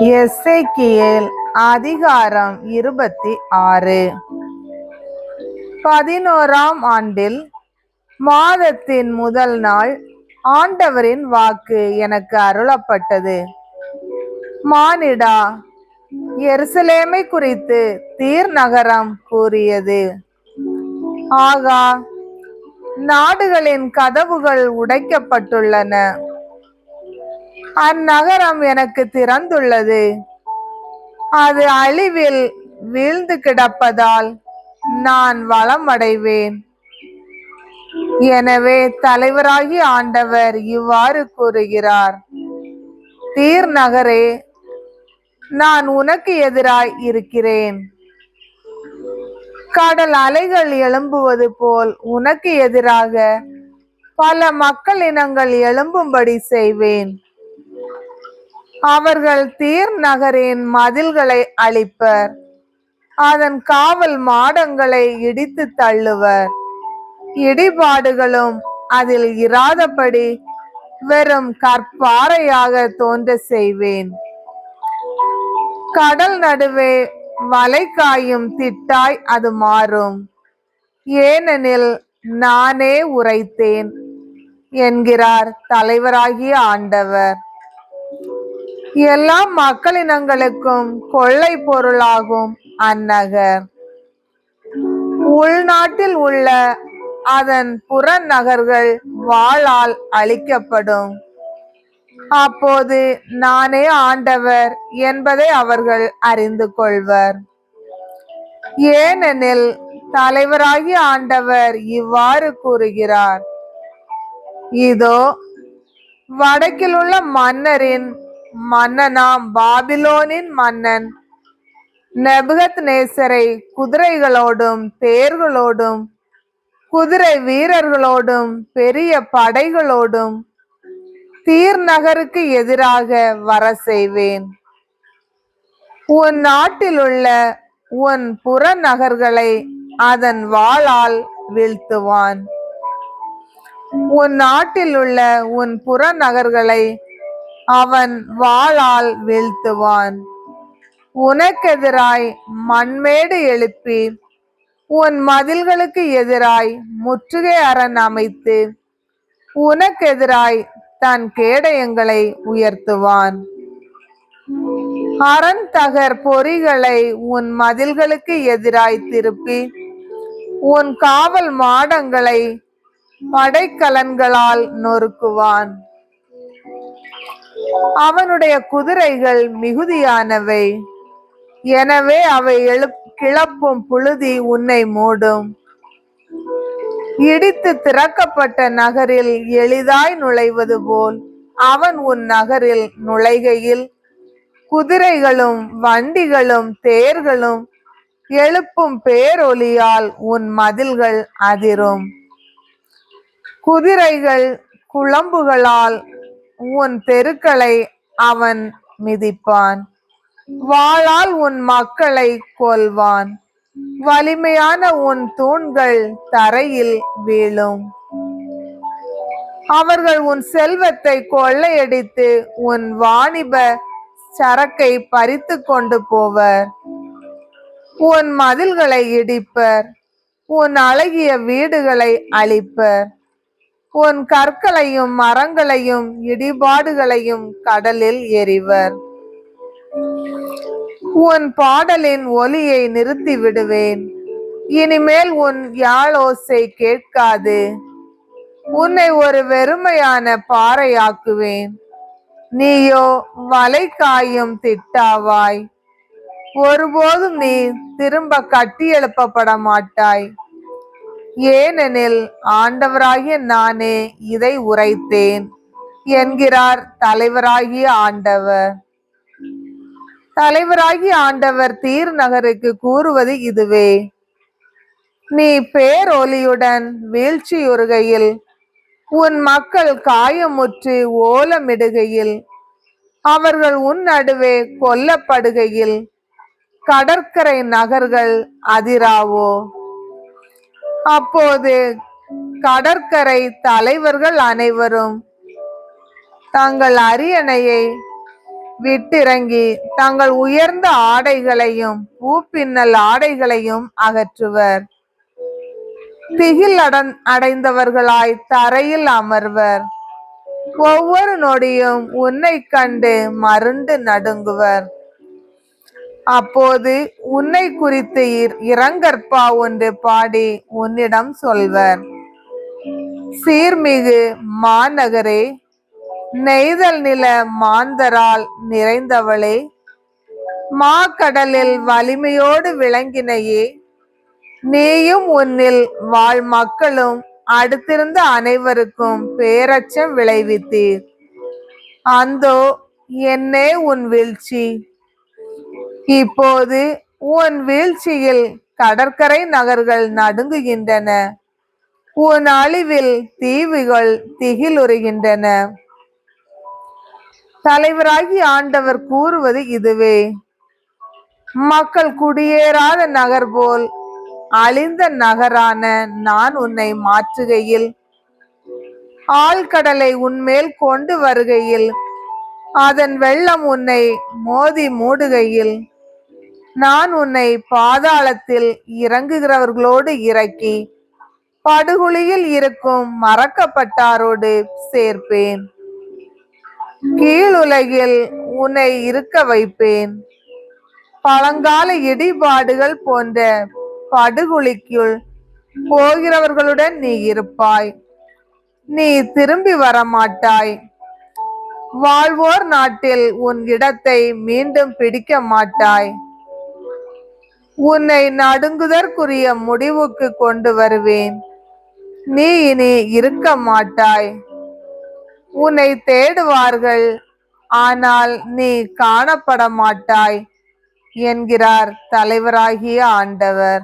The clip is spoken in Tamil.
எசேக்கியேல் அதிகாரம் 26. 11ஆம் ஆண்டில் மாதத்தின் முதல் நாள் ஆண்டவரின் வாக்கு எனக்கு அருளப்பட்டது. மானிடா, எருசலேமை குறித்து தீர் நகரம் கூறியது: ஆகா, நாடுகளின் கதவுகள் உடைக்கப்பட்டுள்ளன, அந்நகரம் எனக்கு திறந்துள்ளது, அது அழிவில் வீழ்ந்து கிடப்பதால் நான் வளமடைவேன். எனவே தலைவராகிய ஆண்டவர் இவ்வாறு கூறுகிறார்: தீர் நகரே, நான் உனக்கு எதிராய் இருக்கிறேன். கடல் அலைகள் எழும்புவது போல் உனக்கு எதிராக பல மக்கள் இனங்கள் எழும்பும்படி செய்வேன். அவர்கள் தீர் நகரின் மதில்களை அழிப்பர், அதன் காவல் மாடங்களை இடித்து தள்ளுவர். இடிபாடுகளும் அதில் இராதபடி வெறும் கற்பாறையாக தோன்ற செய்வேன். கடல் நடுவே வலை காயும் திட்டாய் அது மாறும். ஏனெனில் நானே உரைத்தேன் என்கிறார் தலைவராகிய ஆண்டவர். எல்லா மக்களினங்களுக்கும் கொள்ளை பொருளாகும் அந்நகர். உள்நாட்டில் உள்ள அதன் புறநகர்கள் வாளால் அழிக்கப்படும். அப்போது நானே ஆண்டவர் என்பதை அவர்கள் அறிந்து கொள்வர். ஏனெனில் தலைவராகிய ஆண்டவர் இவ்வாறு கூறுகிறார்: இதோ, வடக்கில் உள்ள மன்னனாம் பாபிலோனின் மன்னன் நேபுகத்நேசரை குதிரைகளோடும் தேர்களோடும் குதிரை வீரர்களோடும் பெரிய படைகளோடும் தீர் நகருக்கு எதிராக வர செய்வேன். உன் நாட்டில் உள்ள உன் புறநகர்களை அதன் வாளால் வீழ்த்துவான். உன் நாட்டில் உள்ள உன் புறநகர்களை அவன் வாளால் வீழ்த்துவான். உனக்கெதிராய் மண்மேடு எழுப்பி உன் மதில்களுக்கு எதிராய் முற்றுகை அரண் அமைத்து உனக்கெதிராய் தன் கேடயங்களை உயர்த்துவான். அரண் தகர் பொறிகளை உன் மதில்களுக்கு எதிராய் திருப்பி உன் காவல் மாடங்களை படைக்கலன்களால் நொறுக்குவான். அவனுடைய குதிரைகள் மிகுதியானவை, எனவே அவை கிளப்பும் புழுதி உன்னை மூடும். இடித்து திறக்கப்பட்ட நகரில் எளிதாய் நுழைவது போல் அவன் உன் நகரில் நுழைகையில் குதிரைகளும் வண்டிகளும் தேர்களும் எழுப்பும் பேரொலியால் உன் மதில்கள் அதிரும். குதிரைகள் குளம்புகளால் உன் தெருக்களை அவன் மிதிப்பான். வாளால் உன் மக்களை கொல்வான். வலிமையான உன் தூண்கள் தரையில் வீழும். அவர்கள் உன் செல்வத்தை கொள்ளையடித்து உன் வாணிப சரக்கை பறித்து கொண்டு போவர். உன் மதில்களை இடிப்பர், உன் அழகிய வீடுகளை அழிப்பர். உன் கற்களையும் மரங்களையும் இடிபாடுகளையும் கடலில் எறிவர். உன் பாடலின் ஒலியை நிறுத்தி விடுவேன். இனிமேல் உன் யாழோசை கேட்காது. உன்னை ஒரு வெறுமையான பாறையாக்குவேன். நீயோ வலை காயும் திட்டாவாய். ஒருபோதும் நீ திரும்ப கட்டி எழுப்பப்பட மாட்டாய். ஏனெனில் ஆண்டவராகிய நானே இதை உரைத்தேன் என்கிறார் தலைவராகிய ஆண்டவர். தலைவராகிய ஆண்டவர் தீர் நகருக்கு கூறுவது இதுவே: நீ பேரொலியுடன் வீழ்ச்சியுறுகையில், உன் மக்கள் காயமுற்று ஓலமிடுகையில், அவர்கள் உன் நடுவே கொல்லப்படுகையில் கடற்கரை நகர்கள் அதிராவோ? அப்போது கடற்கரை தலைவர்கள் அனைவரும் தங்கள் அரியணையை விட்டிறங்கி தங்கள் உயர்ந்த ஆடைகளையும் பூப்பின்னல் ஆடைகளையும் அகற்றுவர். திகில் அடைந்தவர்களாய் தரையில் அமர்வர். ஒவ்வொரு நொடியும் உன்னை கண்டு மருண்டு நடுங்குவர். அப்போது உன்னை குறித்து இரங்கற்பா ஒன்று பாடி உன்னிடம் சொல்வர். சீர்மிகு மாநகரே, நெய்தல் நில மாந்தரால் நிறைந்தவளே, மாக்கடலில் வலிமையோடு விளங்கினையே, நீயும் உன்னில் வாழ் மக்களும் அடுத்திருந்த அனைவருக்கும் பேரச்சம் விளைவித்தீர். அந்தோ என்னே உன் வீழ்ச்சி! இப்போது உன் வீழ்ச்சியில் கடற்கரை நகர்கள் நடுங்குகின்றன. உன் அழிவில் தீவுகள் திகிலுறுகின்றன. தலைவராகி ஆண்டவர் கூறுவது இதுவே. மக்கள் குடியேறாத நகர் போல் அழிந்த நகரான நான் உன்னை மாற்றுகையில், ஆழ்கடலை உன்மேல் கொண்டு வருகையில், அதன் வெள்ளம் உன்னை மோதி மூடுகையில், நான் உன்னை பாதாளத்தில் இறங்குகிறவர்களோடு இறக்கி படுகுழியில் இருக்கும் மறக்கப்பட்டாரோடு சேர்ப்பேன். கீழுலகில் உன்னை இருக்க வைப்பேன். பழங்கால இடிபாடுகள் போன்ற படுகுழிக்குள் போகிறவர்களுடன் நீ இருப்பாய். நீ திரும்பி வரமாட்டாய். வாழ்வோர் நாட்டில் உன் இடத்தை மீண்டும் பிடிக்க மாட்டாய். உன்னை நடுங்குதற்குரிய முடிவுக்கு கொண்டு வருவேன். நீ இனி இருக்க மாட்டாய். உன்னை தேடுவார்கள், ஆனால் நீ காணப்பட மாட்டாய் என்கிறார் தலைவராகிய ஆண்டவர்.